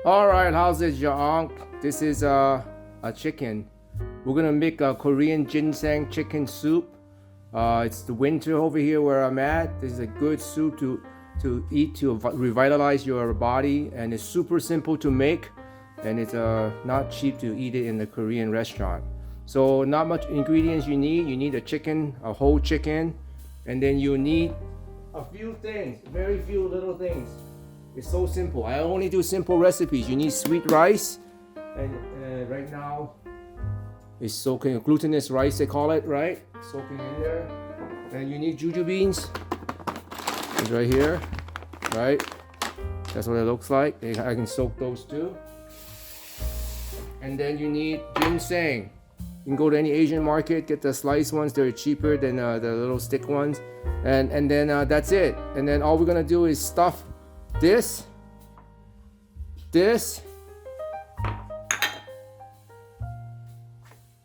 Alright, how's it, Jaang? This is a chicken. We're gonna make a Korean ginseng chicken soup. It's the winter over here where I'm at. This is a good soup to eat to revitalize your body, and it's super simple to make, and it's not cheap to eat it in the Korean restaurant. So not much ingredients you need. You need a chicken, a whole chicken, and then you need a few things, very few little things. It's so simple. I only do simple recipes. You need sweet rice, and right now it's soaking, glutinous rice they call it, right? Soaking in there. And you need juju beans. It's right here, right? That's what it looks like. I can soak those too. And then you need ginseng. You can go to any Asian market, get the sliced ones. They're cheaper than the little stick ones. And then that's it. And then all we're gonna do is stuff this,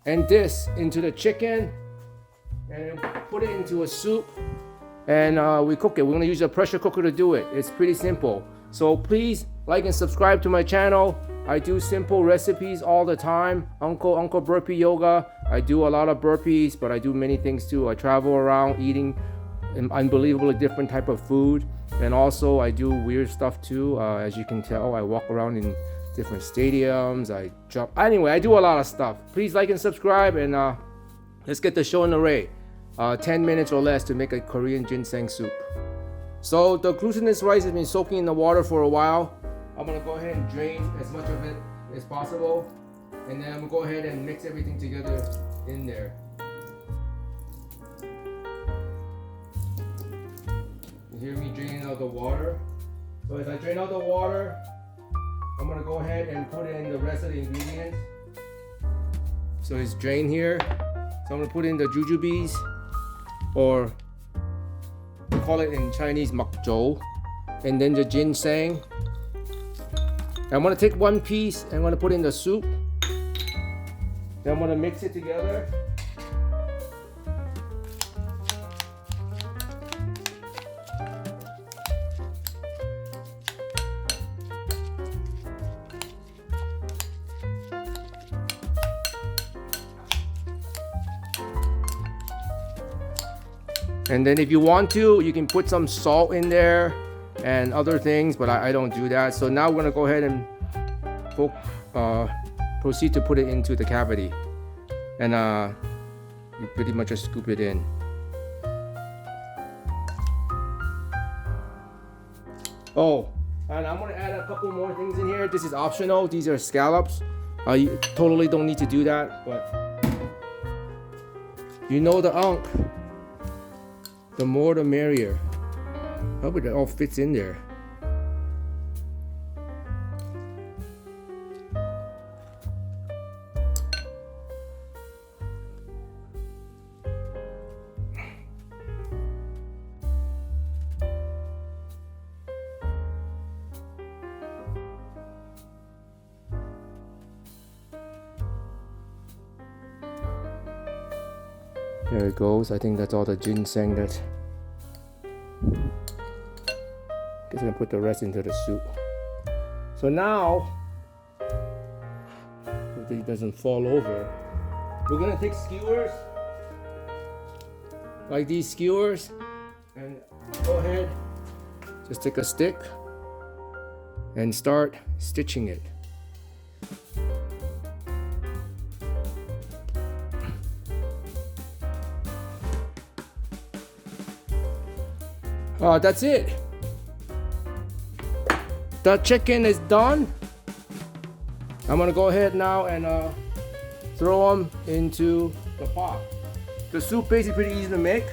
and this into the chicken, and put it into a soup, and we cook it. We're gonna use a pressure cooker to do it. It's pretty simple. So please like and subscribe to my channel. I do simple recipes all the time. Uncle Burpee Yoga. I do a lot of burpees, but I do many things too. I travel around eating unbelievably different type of food, and also I do weird stuff too. As you can tell, I walk around in different stadiums. I jump. Anyway, I do a lot of stuff. Please like and subscribe, and let's get the show in array. 10 minutes or less to make a Korean ginseng soup. So the glutinous rice has been soaking in the water for a while. I'm gonna go ahead and drain as much of it as possible, and then I'm gonna go ahead and mix everything together in there. You hear me draining out the water? So as I drain out the water, I'm gonna go ahead and put in the rest of the ingredients. So it's drained here. So I'm gonna put in the jujubes, or we call it in Chinese makzhou, and then the ginseng. I'm gonna take one piece and I'm gonna put in the soup. Then I'm gonna mix it together. And then if you want to, you can put some salt in there and other things, but I don't do that. So now we're gonna go ahead and proceed to put it into the cavity, and you pretty much just scoop it in. Oh, and I'm gonna add a couple more things in here. This is optional. These are scallops. You totally don't need to do that, but you know the unk. The more the merrier. I hope it all fits in there. There it goes. I think that's all the ginseng that. Guess I'm gonna put the rest into the soup. So now, if it doesn't fall over, we're gonna take skewers, like these skewers, and go ahead, just take a stick and start stitching it. That's it. The chicken is done. I'm gonna go ahead now and throw them into the pot. The soup is pretty easy to make.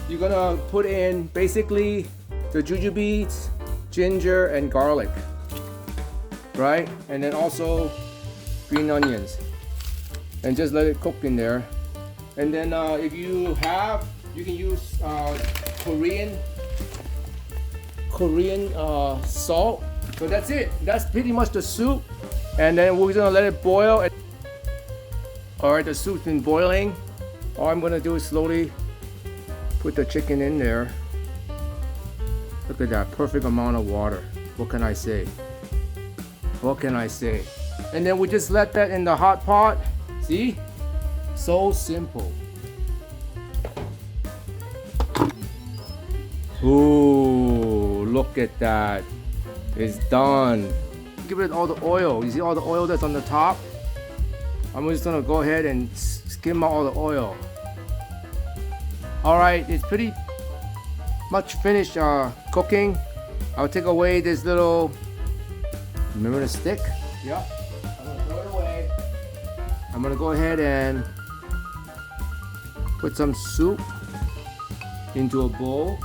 You're gonna put in basically the jujubes, ginger, and garlic, right? And then also green onions, and just let it cook in there. And then if you have, you can use Korean salt. So that's it. That's pretty much the soup. And then we're gonna let it boil. Alright, the soup's been boiling. All I'm gonna do is slowly put the chicken in there. Look at that, perfect amount of water. What can I say? What can I say? And then we just let that in the hot pot. See? So simple. Ooh, look at that. It's done. Give it all the oil. You see all the oil that's on the top? I'm just gonna go ahead and skim out all the oil. Alright, it's pretty much finished cooking. I'll take away this little, remember the stick? Yep. I'm gonna throw it away. I'm gonna go ahead and put some soup into a bowl.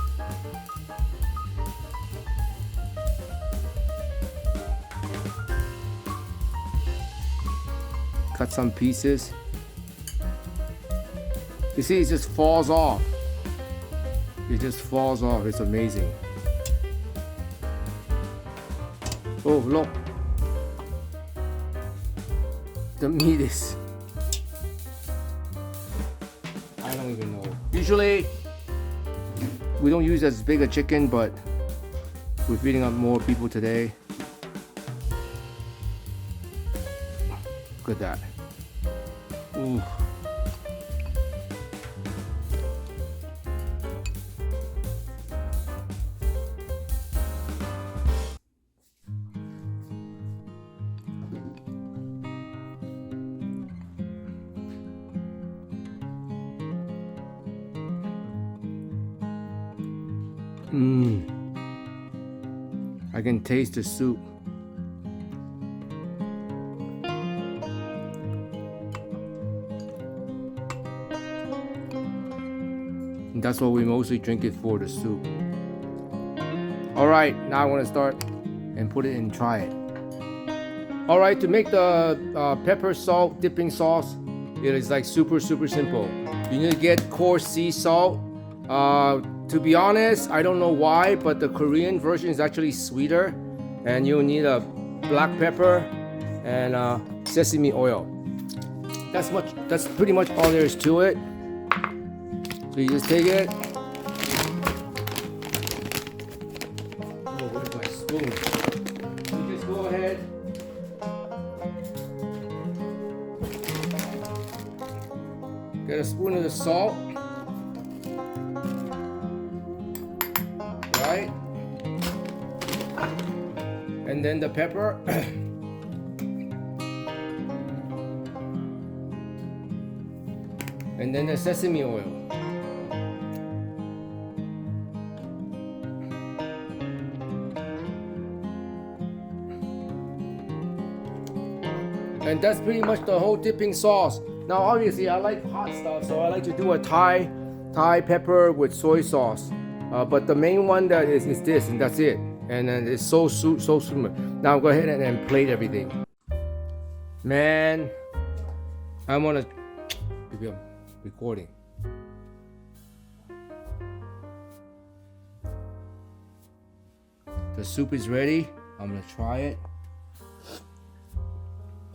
Cut some pieces. You see, it just falls off. It just falls off. It's amazing. Oh, look. The meat is... I don't even know. Usually, we don't use as big a chicken, but we're feeding up more people today. Look at that. Ooh. I can taste the soup. And that's what we mostly drink it for, the soup. Alright, now I want to start and put it and try it. Alright, to make the pepper salt dipping sauce, it is like super simple. You need to get coarse sea salt. To be honest, I don't know why, but the Korean version is actually sweeter, and you'll need a black pepper and sesame oil. That's pretty much all there is to it. So you just take it. Oh, where's my spoon? You just go ahead. Get a spoon of the salt. Right? And then the pepper. And then the sesame oil. And that's pretty much the whole dipping sauce. Now obviously I like hot stuff, so I like to do a Thai pepper with soy sauce. But the main one that is this, and that's it. And then it's so super. Now go ahead and plate everything. Man, I wanna maybe I'm recording. The soup is ready. I'm gonna try it.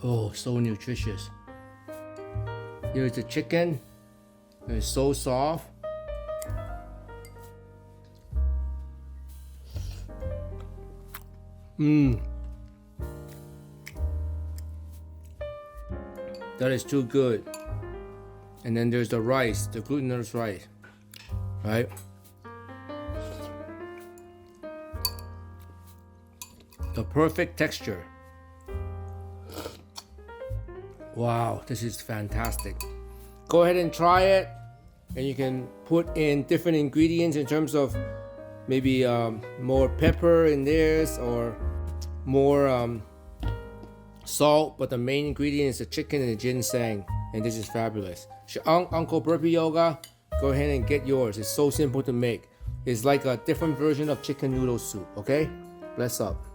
Oh, so nutritious. Here's the chicken. It's so soft. That is too good. And then there's the rice, the glutinous rice, right? The perfect texture. Wow, this is fantastic. Go ahead and try it, and you can put in different ingredients in terms of maybe more pepper in this or more salt, but the main ingredient is the chicken and the ginseng, and this is fabulous. Uncle Burpee Yoga, go ahead and get yours. It's so simple to make. It's like a different version of chicken noodle soup, okay? Bless up.